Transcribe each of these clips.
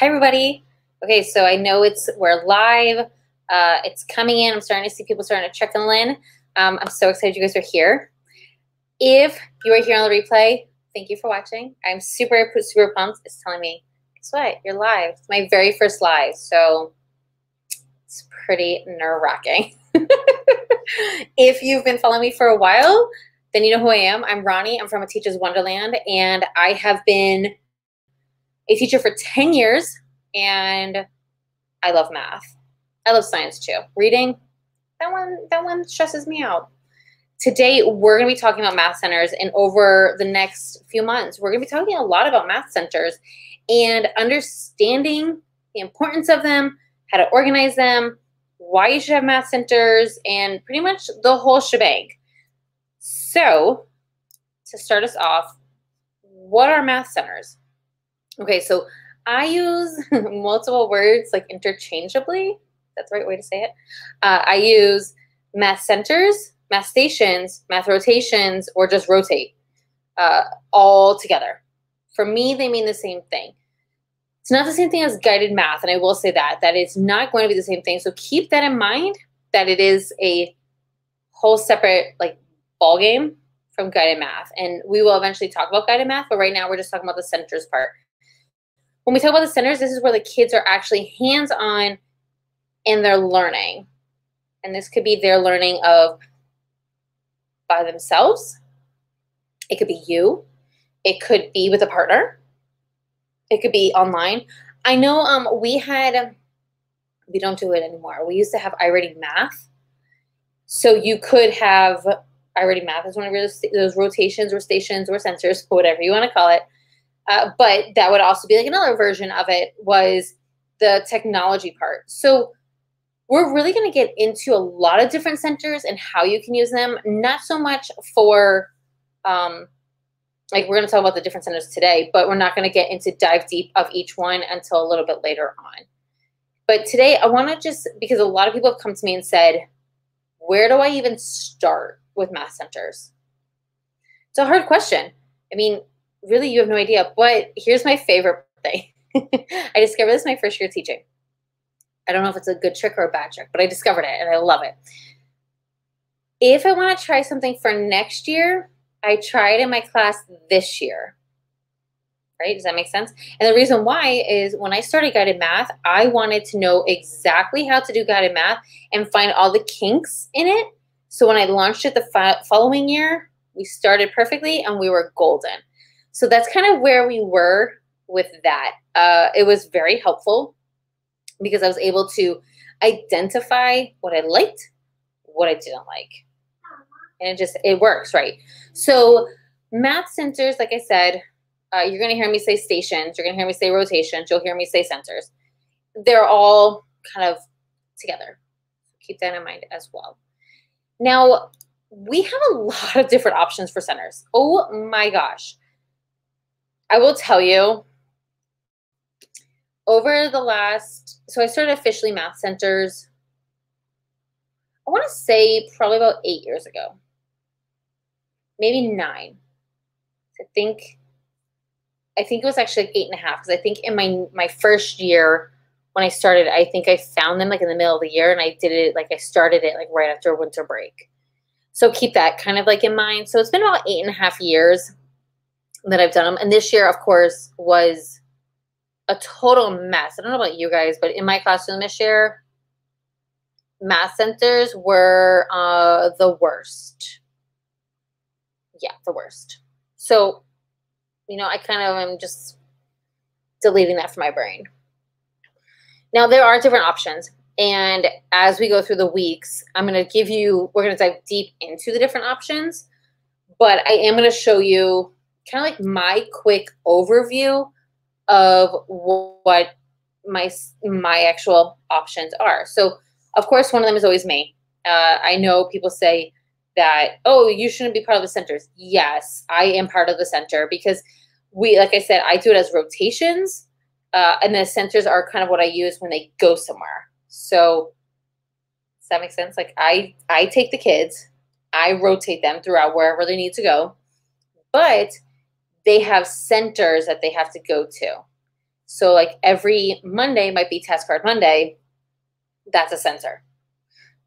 Hi, everybody. Okay, so I know we're live. It's coming in. I'm starting to see people starting to trickle in. I'm so excited you guys are here. If you are here on the replay, thank you for watching. I'm super, super pumped. It's telling me, guess what? You're live. It's my very first live, so it's pretty nerve-wracking. If you've been following me for a while, then you know who I am. I'm Ronnie. I'm from A Teacher's Wonderland, and I have been a teacher for 10 years, and I love math. I love science too. Reading, that one stresses me out. Today, we're going to be talking about math centers, and over the next few months, we're going to be talking a lot about math centers and understanding the importance of them, how to organize them, why you should have math centers, and pretty much the whole shebang. So, to start us off, what are math centers? Okay, so I use multiple words like interchangeably. That's the right way to say it. I use math centers, math stations, math rotations, or just rotate all together. For me, they mean the same thing. It's not the same thing as guided math, and I will say that it's not going to be the same thing. So keep that in mind, that it is a whole separate ball game from guided math. And we will eventually talk about guided math, but right now we're just talking about the centers part. When we talk about the centers, this is where the kids are actually hands-on in their learning. And this could be their learning of by themselves. It could be you. It could be with a partner. It could be online. I know we don't do it anymore. We used to have iReady Math. So you could have iReady Math as one of those rotations or stations or sensors, whatever you want to call it. But that would also be like another version of it was the technology part. So we're really going to get into a lot of different centers and how you can use them. Not so much for, we're going to talk about the different centers today, but we're not going to get into dive deep of each one until a little bit later on. But today I want to because a lot of people have come to me and said, where do I even start with math centers? It's a hard question. I mean, really, you have no idea, but here's my favorite thing. I discovered this my first year teaching. I don't know if it's a good trick or a bad trick, but I discovered it and I love it. If I want to try something for next year, I try it in my class this year. Right? Does that make sense? And the reason why is when I started guided math, I wanted to know exactly how to do guided math and find all the kinks in it. So when I launched it the following year, we started perfectly and we were golden. So that's kind of where we were with that. It was very helpful because I was able to identify what I liked, what I didn't like. And it works, right? So math centers, like I said, you're going to hear me say stations. You're going to hear me say rotations. You'll hear me say centers. They're all kind of together. Keep that in mind as well. Now, we have a lot of different options for centers. Oh my gosh. I will tell you, over the so I started officially math centers, I want to say probably about 8 years ago, maybe 9. I think it was actually 8.5 because I think in my first year when I started, I think I found them in the middle of the year and I did it I started it right after winter break. So keep that kind of in mind. So it's been about 8.5 years that I've done them. And this year, of course, was a total mess. I don't know about you guys, but in my classroom this year, math centers were the worst. Yeah, the worst. So, I kind of am just deleting that from my brain. Now, there are different options. And as we go through the weeks, we're going to dive deep into the different options. But I am going to show you kind of my quick overview of what my actual options are. So, of course, one of them is always me. I know people say that, oh, you shouldn't be part of the centers. Yes, I am part of the center because like I said, I do it as rotations, and the centers are kind of what I use when they go somewhere. So, does that make sense? I take the kids, I rotate them throughout wherever they need to go, but they have centers that they have to go to. So like every Monday might be test card Monday. That's a center.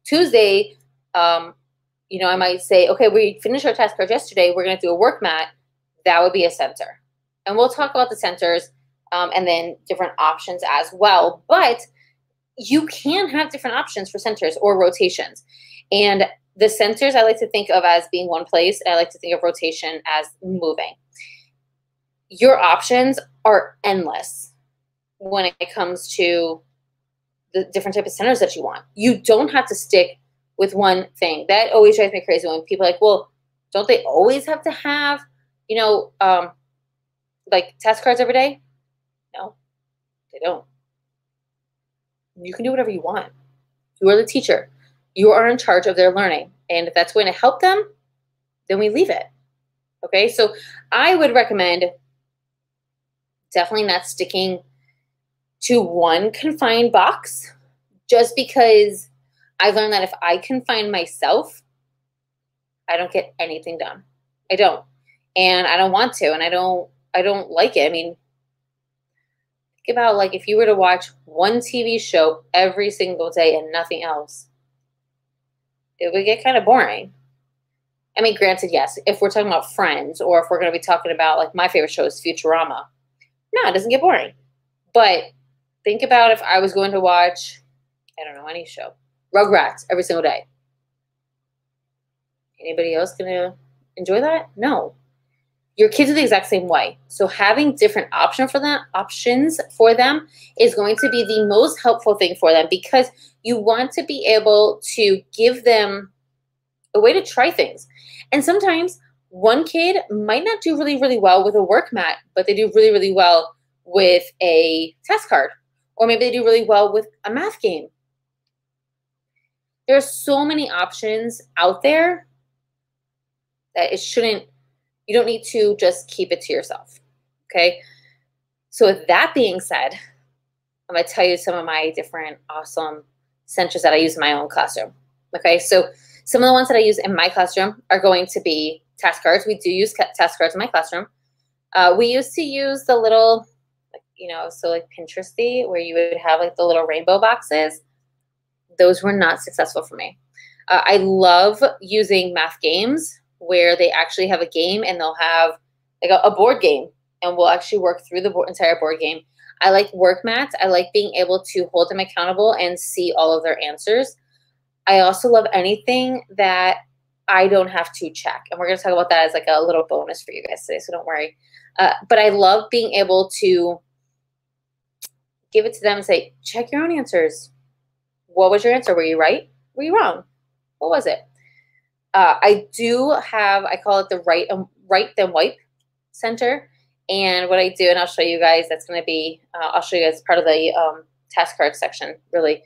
Tuesday, I might say, okay, we finished our test cards yesterday. We're going to do a work mat. That would be a center. And we'll talk about the centers and then different options as well. But you can have different options for centers or rotations. And the centers I like to think of as being one place, and I like to think of rotation as moving. Your options are endless when it comes to the different type of centers that you want. You don't have to stick with one thing. That always drives me crazy when people are like, well, don't they always have to have, like test cards every day? No, they don't. You can do whatever you want. You are the teacher. You are in charge of their learning. And if that's going to help them, then we leave it. Okay, so I would recommend definitely not sticking to one confined box, just because I learned that if I confine myself, I don't get anything done. I don't. And I don't want to, and I don't like it. I mean, think about like if you were to watch one TV show every single day and nothing else, it would get kind of boring. I mean, granted, yes, if we're talking about Friends, or if we're going to be talking about like my favorite show is Futurama, no, it doesn't get boring. But think about if I was going to watch, I don't know, any show, Rugrats every single day. Anybody else going to enjoy that? No. Your kids are the exact same way. So having different options for them is going to be the most helpful thing for them, because you want to be able to give them a way to try things. And sometimes one kid might not do really, really well with a work mat, but they do really, really well with a test card. Or maybe they do really well with a math game. There are so many options out there that you don't need to just keep it to yourself, okay? So with that being said, I'm going to tell you some of my different awesome centers that I use in my own classroom, okay? So some of the ones that I use in my classroom are going to be test cards. We do use test cards in my classroom. We used to use the little, so like Pinteresty, where you would have like the little rainbow boxes. Those were not successful for me. I love using math games where they actually have a game and they'll have like a board game, and we'll actually work through the entire board game. I like work mats. I like being able to hold them accountable and see all of their answers. I also love anything that I don't have to check. And we're going to talk about that as like a little bonus for you guys today, so don't worry. But I love being able to give it to them and say, check your own answers. What was your answer? Were you right? Were you wrong? What was it? I do have, I call it the write then wipe center. And what I do, and I'll show you guys, that's going to be, I'll show you guys part of the test card section, really.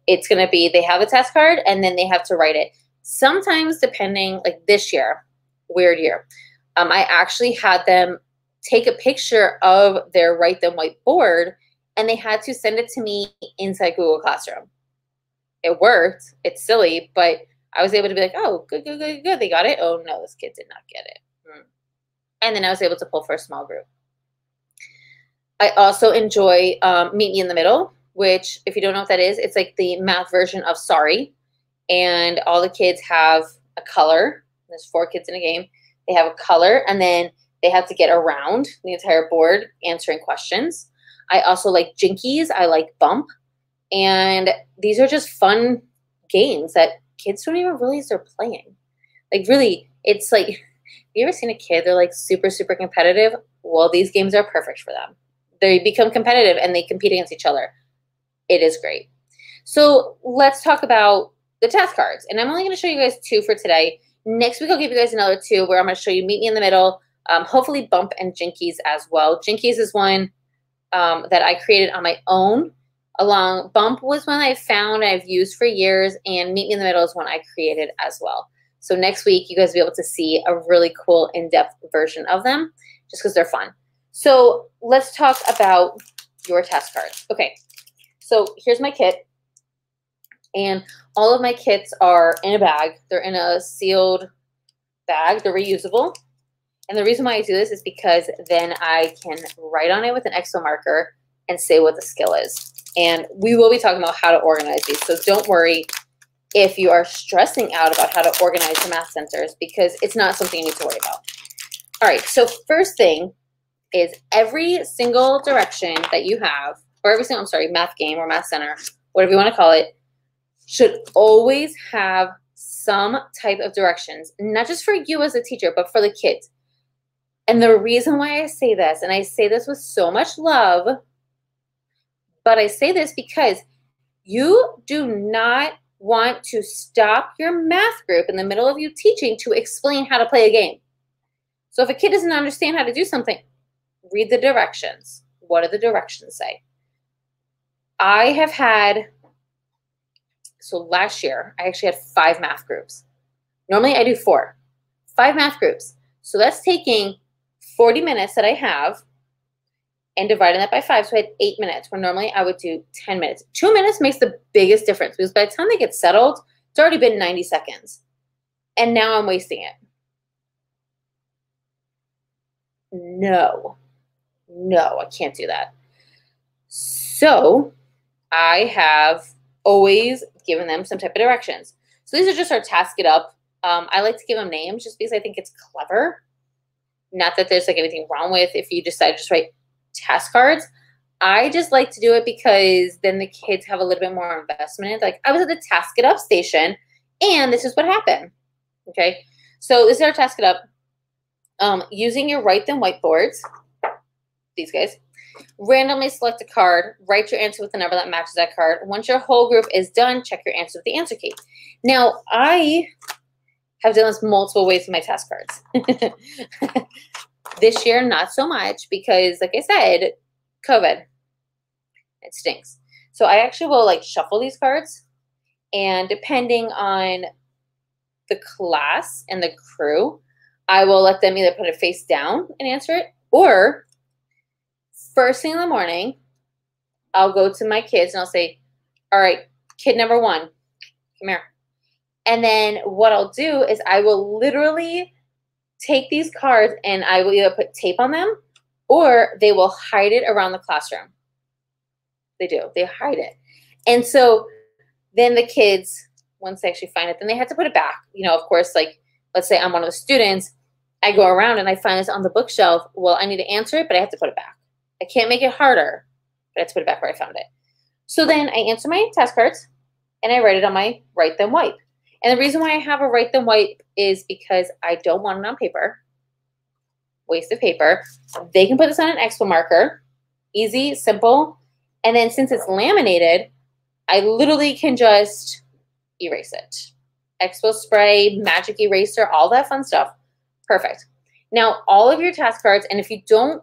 It's going to be, they have a test card and then they have to write it. Sometimes depending, like this year, weird year, I actually had them take a picture of their write then wipe board, and they had to send it to me inside Google Classroom. It worked. It's silly, but I was able to be like, oh, good. They got it. Oh, no, this kid did not get it. And then I was able to pull for a small group. I also enjoy Meet Me in the Middle, which, if you don't know what that is, it's like the math version of Sorry. And all the kids have a color. There's 4 kids in a game. They have a color, and then they have to get around the entire board answering questions. I also like Jinkies. I like Bump. And these are just fun games that kids don't even realize they're playing. Like, really, it's like, have you ever seen a kid, they're like super, super competitive? Well, these games are perfect for them. They become competitive and they compete against each other. It is great. So let's talk about the test cards. And I'm only going to show you guys 2 for today. Next week, I'll give you guys another 2 where I'm going to show you Meet Me in the Middle, hopefully Bump and Jinkies as well. Jinkies is one that I created on my own. Bump was one I found I've used for years, and Meet Me in the Middle is one I created as well. So next week, you guys will be able to see a really cool in-depth version of them just because they're fun. So let's talk about your test cards. Okay, so here's my kit, and all of my kits are in a bag. They're in a sealed bag. They're reusable. And the reason why I do this is because then I can write on it with an Exo marker and say what the skill is. And we will be talking about how to organize these. So don't worry if you are stressing out about how to organize the math centers, because it's not something you need to worry about. All right, so first thing is every single direction that you have, or every single, math game or math center, whatever you want to call it, should always have some type of directions, not just for you as a teacher, but for the kids. And the reason why I say this, and I say this with so much love, but I say this because you do not want to stop your math group in the middle of you teaching to explain how to play a game. So if a kid doesn't understand how to do something, read the directions. What do the directions say? I have had, so last year, I actually had 5 math groups. Normally I do 4. 5 math groups. So that's taking 40 minutes that I have and dividing that by 5, so I had 8 minutes, where normally I would do 10 minutes. 2 minutes makes the biggest difference, because by the time they get settled, it's already been 90 seconds. And now I'm wasting it. No, I can't do that. So I have always given them some type of directions. So these are just our task it up. I like to give them names just because I think it's clever. Not that there's like anything wrong with if you decide to just write task cards. I just like to do it because then the kids have a little bit more investment in it. Like, I was at the task it up station and this is what happened. Okay, so this is our task it up. Using your write them whiteboards, these guys, randomly select a card, write your answer with the number that matches that card. Once your whole group is done, check your answer with the answer key. Now, I have done this multiple ways with my task cards. This year, not so much, because like I said, COVID, it stinks. So I actually will like shuffle these cards, and depending on the class and the crew, I will let them either put it face down and answer it, or first thing in the morning, I'll go to my kids and I'll say, all right, kid number 1, come here. And then what I'll do is I will literally take these cards and I will either put tape on them, or they will hide it around the classroom. They do. They hide it. And so then the kids, once they actually find it, then they have to put it back. You know, of course, like, let's say I'm one of the students, I go around and I find this on the bookshelf. Well, I need to answer it, but I have to put it back. I can't make it harder, but I have to put it back where I found it. So then I answer my task cards and I write it on my write them wipe. And the reason why I have a write them wipe is because I don't want it on paper. Waste of paper. They can put this on an Expo marker. Easy, simple. And then since it's laminated, I literally can just erase it. Expo spray, magic eraser, all that fun stuff. Perfect. Now, all of your task cards, and if you don't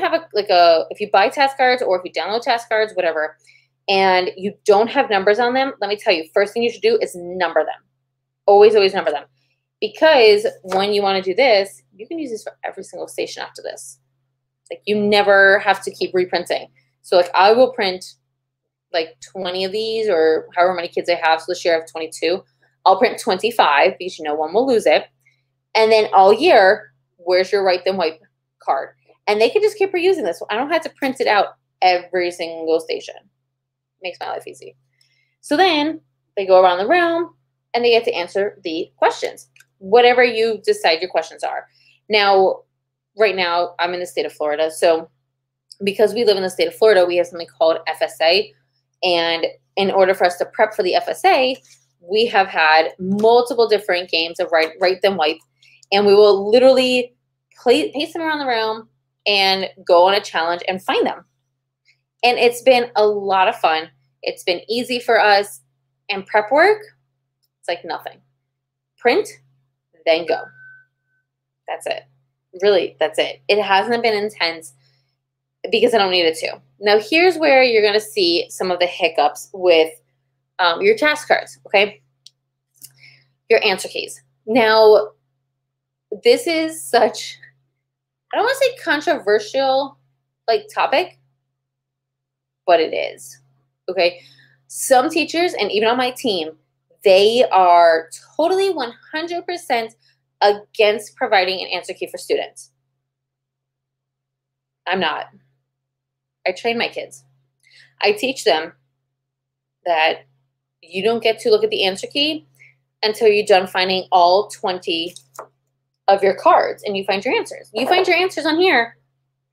have if you buy task cards or if you download task cards, whatever, and you don't have numbers on them, let me tell you, first thing you should do is number them. Always, always number them. Because when you want to do this, you can use this for every single station after this. Like, you never have to keep reprinting. So like, I will print like 20 of these, or however many kids I have. So this year I have 22. I'll print 25 because you know one will lose it. And then all year, where's your write them wipe card? And they can just keep reusing this. I don't have to print it out every single station. Makes my life easy. So then they go around the room and they get to answer the questions, whatever you decide your questions are. Now, right now, I'm in the state of Florida. So because we live in the state of Florida, we have something called FSA. And in order for us to prep for the FSA, we have had multiple different games of write them wipe. And we will literally pace them around the room and go on a challenge and find them. And it's been a lot of fun. It's been easy for us. And prep work, it's like nothing. Print, then go. That's it. Really, that's it. It hasn't been intense because I don't need it to. Now, here's where you're going to see some of the hiccups with your task cards, okay? Your answer keys. Now, this is such, I don't want to say controversial, like, topic, but it is, okay? Some teachers, and even on my team, they are totally 100% against providing an answer key for students. I'm not. I train my kids. I teach them that you don't get to look at the answer key until you're done finding all 20 of your cards and you find your answers. You find your answers on here,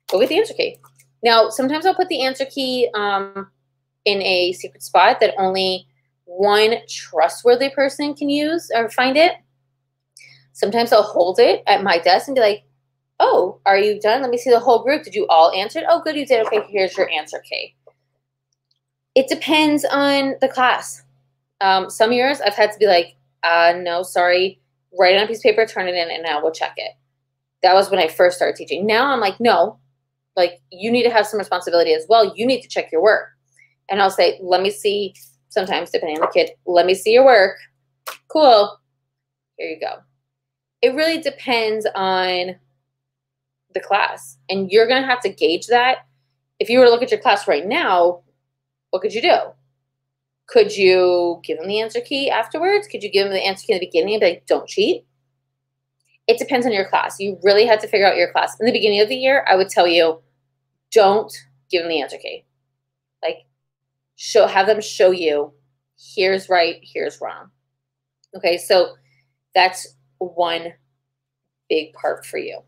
go get the answer key. Now, sometimes I'll put the answer key in a secret spot that only one trustworthy person can use or find it. Sometimes I'll hold it at my desk and be like, oh, are you done? Let me see the whole group. Did you all answer it? Oh, good, you did. Okay, here's your answer key. It depends on the class. Some years I've had to be like, no, sorry, write it on a piece of paper, turn it in, and I will check it. That was when I first started teaching. Now I'm like, no, like you need to have some responsibility as well. You need to check your work. And I'll say, let me see, sometimes depending on the kid, let me see your work. Cool, here you go. It really depends on the class. And you're gonna have to gauge that. If you were to look at your class right now, what could you do? Could you give them the answer key afterwards? Could you give them the answer key in the beginning and be like, don't cheat? It depends on your class. You really have to figure out your class. In the beginning of the year, I would tell you, don't give them the answer key. Like, have them show you, here's right, here's wrong. Okay, so that's one big part for you.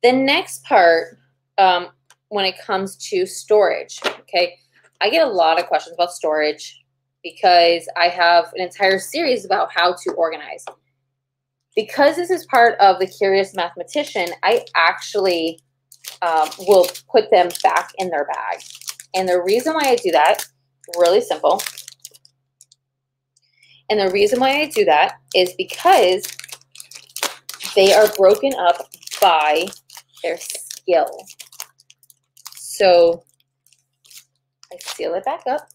The next part, when it comes to storage, okay, I get a lot of questions about storage because I have an entire series about how to organize. Because this is part of the Curious Mathematician, I actually will put them back in their bag. And the reason why I do that, really simple. And the reason why I do that is because they are broken up by their skill. So I seal it back up,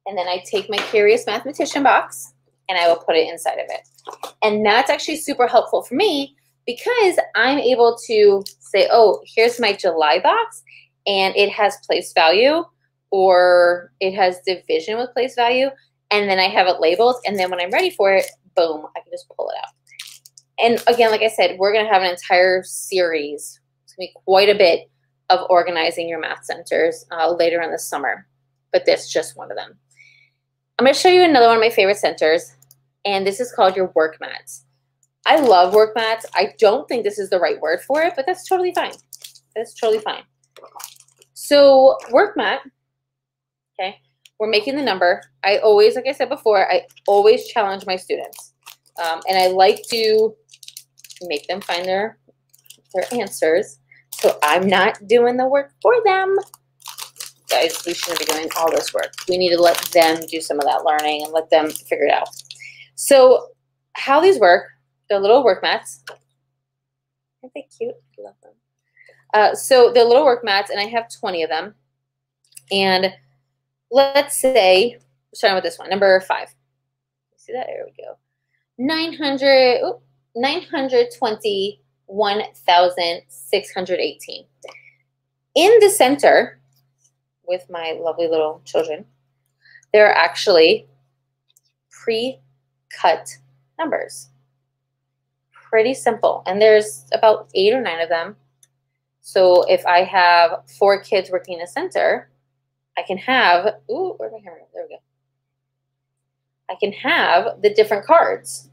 and then I take my Curious Mathematician box and I will put it inside of it. And that's actually super helpful for me because I'm able to say, oh, here's my July box and it has place value or it has division with place value, and then I have it labeled, and then when I'm ready for it, boom, I can just pull it out. And again, like I said, we're going to have an entire series. It's going to be quite a bit of organizing your math centers later in the summer, but this is just one of them. I'm going to show you another one of my favorite centers, and this is called your work mats. I love work mats. I don't think this is the right word for it, but that's totally fine. That's totally fine. So work mat, okay, we're making the number. I always, like I said before, I always challenge my students, and I like to make them find their answers. So I'm not doing the work for them. Guys, we shouldn't be doing all this work. We need to let them do some of that learning and let them figure it out. So how these work, they're little work mats. Aren't they cute? I love them. So they're little work mats, and I have 20 of them. And let's say, starting with this one, number 5. See that? There we go. 921,618. In the center, with my lovely little children, there are actually pre-cut numbers. Pretty simple. And there's about 8 or 9 of them. So if I have 4 kids working in a center, I can have, ooh, where's my camera? There we go. I can have the different cards,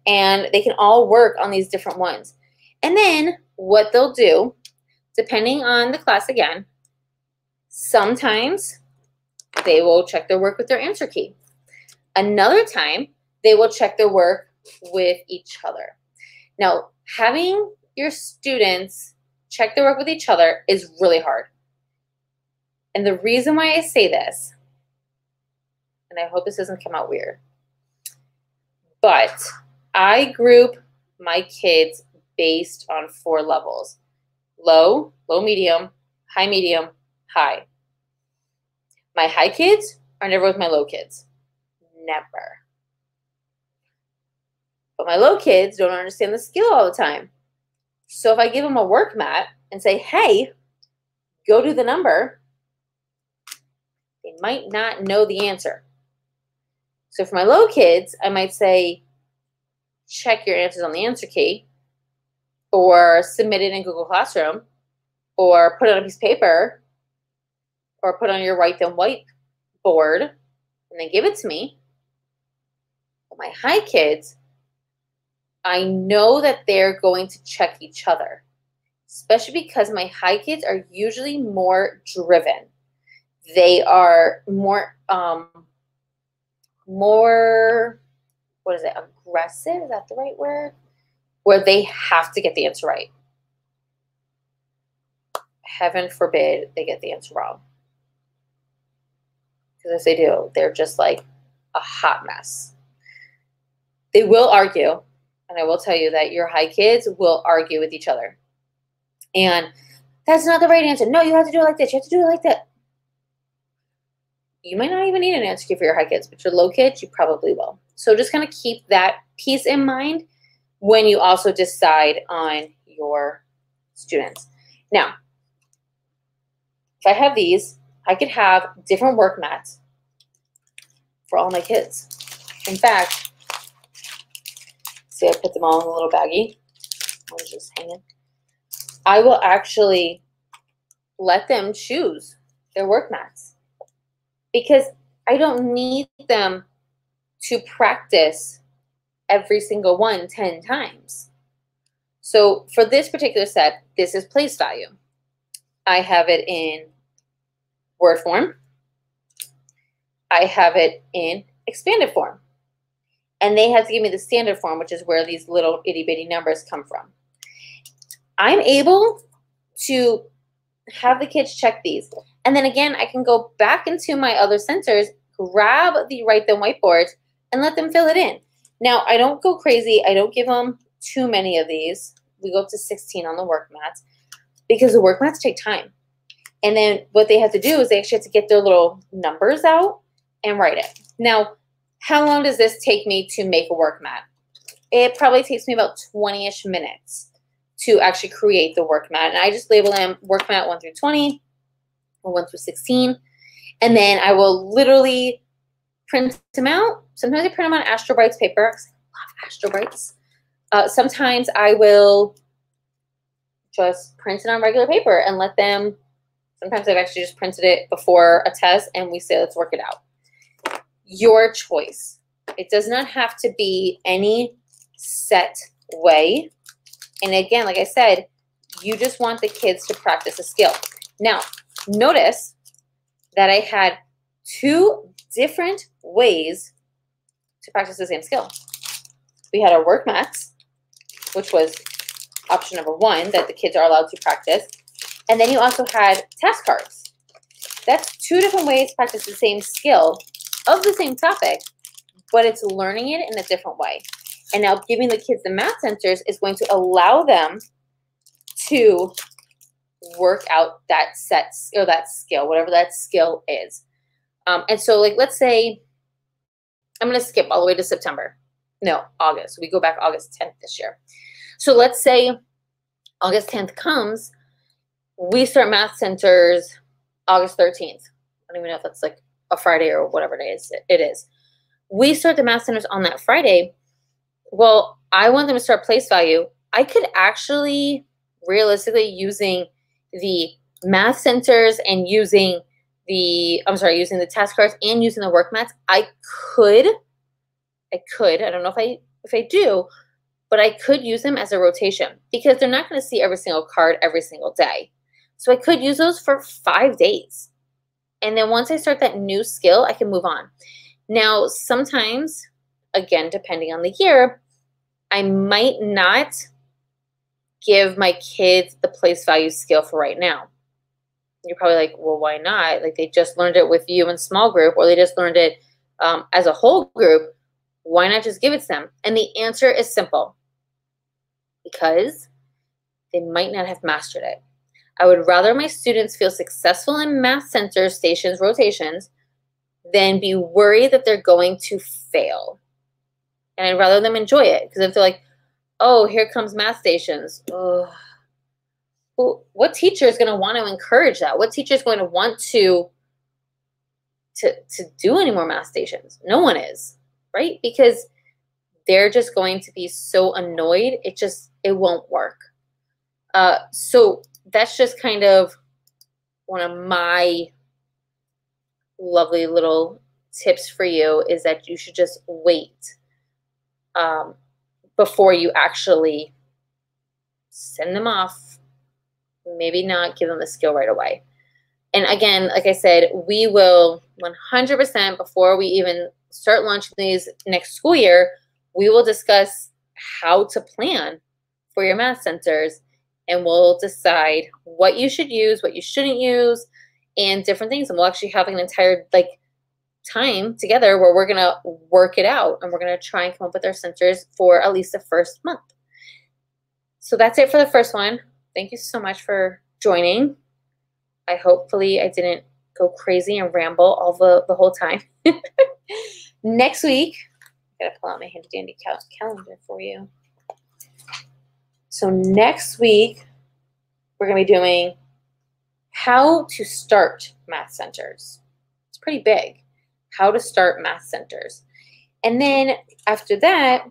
and they can all work on these different ones. And then what they'll do, depending on the class again, sometimes they will check their work with their answer key. Another time, they will check their work with each other. Now, having your students check their work with each other is really hard. And the reason why I say this, and I hope this doesn't come out weird, but I group my kids based on 4 levels. Low, medium, high. My high kids are never with my low kids. Never. But my low kids don't understand the skill all the time. So if I give them a work mat and say, hey, go do the number, they might not know the answer. So for my low kids, I might say, check your answers on the answer key, or submit it in Google Classroom, or put it on a piece of paper, or put on your write them whiteboard and then give it to me. But my high kids, I know that they're going to check each other, especially because my high kids are usually more driven. They are more, what is it, aggressive? Is that the right word? Where they have to get the answer right. Heaven forbid they get the answer wrong. Because if they do, they're just like a hot mess. They will argue. And I will tell you that your high kids will argue with each other. And that's not the right answer. No, you have to do it like this. You have to do it like that. You might not even need an answer key for your high kids, but your low kids, you probably will. So just kind of keep that piece in mind when you also decide on your students. Now, if I have these, I could have different work mats for all my kids. In fact, see, I put them all in a little baggie. One's just hanging. I will actually let them choose their work mats because I don't need them to practice every single one 10 times. So for this particular set, this is place value. I have it in word form. I have it in expanded form. And they have to give me the standard form, which is where these little itty bitty numbers come from. I'm able to have the kids check these. And then again, I can go back into my other centers, grab the write them whiteboard, and let them fill it in. Now, I don't go crazy. I don't give them too many of these. We go up to 16 on the work mats because the work mats take time. And then what they have to do is they actually have to get their little numbers out and write it. Now, how long does this take me to make a work mat? It probably takes me about 20-ish minutes to actually create the work mat. And I just label them work mat 1 through 20 or 1 through 16. And then I will literally print them out. Sometimes I print them on Astro Brights paper. I love Astro Brights. Sometimes I will just print it on regular paper and let them, sometimes I've actually just printed it before a test and we say, let's work it out. Your choice. It does not have to be any set way. And again, like I said, you just want the kids to practice a skill. Now, notice that I had 2 different ways to practice the same skill. We had our work mats, which was option number 1, that the kids are allowed to practice. And then you also had task cards. That's 2 different ways to practice the same skill of the same topic, but it's learning it in a different way. And now giving the kids the math centers is going to allow them to work out that set or that skill, whatever that skill is. And so like, let's say, I'm going to skip all the way to September. No, August. We go back August 10th this year. So let's say August 10th comes, we start math centers August 13th. I don't even know if that's like a Friday or whatever day it is. We start the math centers on that Friday. Well, I want them to start place value. I could actually, realistically, using the math centers and using the task cards and using the work mats, I could, I don't know if I do, but I could use them as a rotation because they're not going to see every single card every single day. So I could use those for 5 days. And then once I start that new skill, I can move on. Now, sometimes, again, depending on the year, I might not give my kids the place value skill for right now. You're probably like, well, why not? Like they just learned it with you in small group, or they just learned it as a whole group. Why not just give it to them? And the answer is simple. Because they might not have mastered it. I would rather my students feel successful in math centers, stations, rotations, than be worried that they're going to fail. And I'd rather them enjoy it. Because if they're like, oh, here comes math stations. Oh. Well, what teacher is going to want to encourage that? What teacher is going to want to do any more math stations? No one is, right? Because they're just going to be so annoyed. It won't work. So that's just kind of one of my lovely little tips for you is that you should just wait before you actually send them off. Maybe not give them the skill right away. And again, like I said, we will 100% before we even start launching these next school year, we will discuss how to plan for your math centers, and we'll decide what you should use, what you shouldn't use, and different things. And we'll actually have an entire time together where we're gonna work it out, and we're gonna try and come up with our centers for at least the first month. So that's it for the first one. Thank you so much for joining. Hopefully I didn't go crazy and ramble all the whole time. Next week, I gotta pull out my handy dandy calendar for you. So next week, we're gonna be doing how to start math centers. It's pretty big. How to start math centers. And then after that,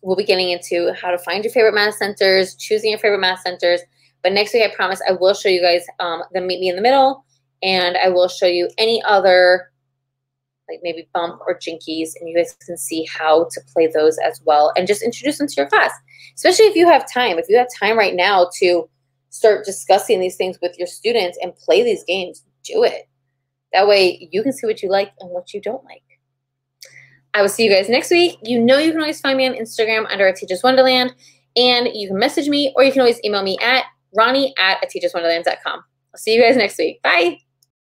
we'll be getting into how to find your favorite math centers, choosing your favorite math centers. But next week, I promise I will show you guys the Meet Me in the Middle, and I will show you any other, like maybe bump or jinkies, and you guys can see how to play those as well and just introduce them to your class. Especially if you have time. If you have time right now to start discussing these things with your students and play these games, do it. That way you can see what you like and what you don't like. I will see you guys next week. You know you can always find me on Instagram under A Teacher's Wonderland, and you can message me or you can always email me at Ronnie@ateacherswonderland.com. I'll see you guys next week. Bye.